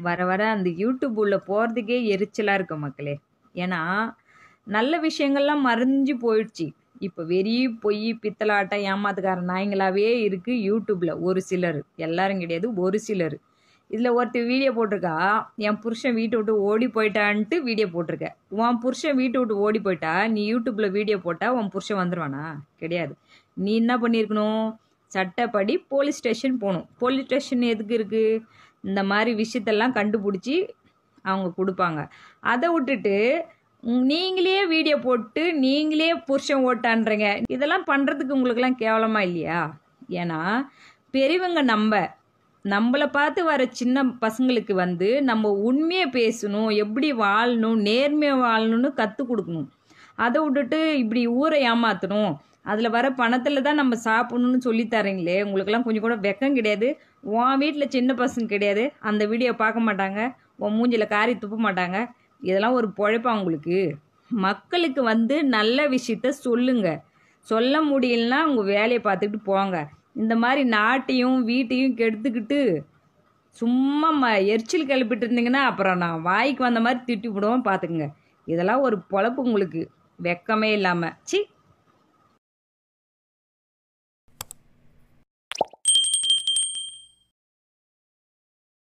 வர வர அந்த யூடியூப் உள்ள போகிறதுக்கே எரிச்சலாக இருக்கு மக்களே. ஏன்னா நல்ல விஷயங்கள்லாம் மறைஞ்சு போயிடுச்சு. இப்போ வெறி பொய் பித்தலாட்டம் ஏமாத்துக்கார நாய்ங்களாவே இருக்குது யூடியூப்பில். ஒரு சிலர், எல்லாரும் கிடையாது, ஒரு சிலர். இதில் ஒருத்தர் வீடியோ போட்டிருக்கா, என் புருஷன் வீட்டை விட்டு ஓடி போயிட்டான்ட்டு வீடியோ போட்டிருக்க. உன் புருஷன் வீட்டை விட்டு ஓடி போயிட்டா நீ யூடியூப்பில் வீடியோ போட்டால் உன் புருஷன் வந்துடுவானா? கிடையாது. நீ என்ன பண்ணியிருக்கணும்? சட்டப்படி போலீஸ் ஸ்டேஷன் போகணும். போலீஸ் ஸ்டேஷன் எதுக்கு இருக்குது? இந்த மாதிரி விஷயத்தெல்லாம் கண்டுபிடிச்சி அவங்க கொடுப்பாங்க. அதை விட்டுட்டு நீங்களே வீடியோ போட்டு நீங்களே புருஷன் ஓட்டான்றீங்க. இதெல்லாம் பண்ணுறதுக்கு உங்களுக்கெல்லாம் கேவலமாக இல்லையா? ஏன்னா பெரியவங்க நம்மளை பார்த்து வர சின்ன பசங்களுக்கு நம்ம உண்மையை பேசணும், எப்படி வாழணும், நேர்மையாக வாழணும்னு கற்றுக் கொடுக்கணும். அதை விட்டுட்டு இப்படி ஊரை ஏமாற்றணும், அதில் வர பணத்தில் தான் நம்ம சாப்பிடணும்னு சொல்லித்தரீங்களே, உங்களுக்கெல்லாம் கொஞ்சம் கூட வெக்கம் கிடையாது? உன் வீட்டில் சின்ன பசங்க கிடையாது, அந்த வீடியோ பார்க்க மாட்டாங்க, உன் மூஞ்சில் காரி துப்ப மாட்டாங்க. இதெல்லாம் ஒரு பொழைப்பா உங்களுக்கு? மக்களுக்கு நல்ல விஷயத்த சொல்லுங்க. சொல்ல முடியலன்னா உங்கள் வேலையை பார்த்துக்கிட்டு போங்க. இந்த மாதிரி நாட்டையும் வீட்டையும் கெடுத்துக்கிட்டு சும்மா எரிச்சல் கிளப்பிட்டு இருந்தீங்கன்னா அப்புறம் நான் வாய்க்கு வந்த மாதிரி திட்டி விடுவோம், பார்த்துக்குங்க. இதெல்லாம் ஒரு பொழப்பு உங்களுக்கு? வெக்கமே இல்லாமல். சி.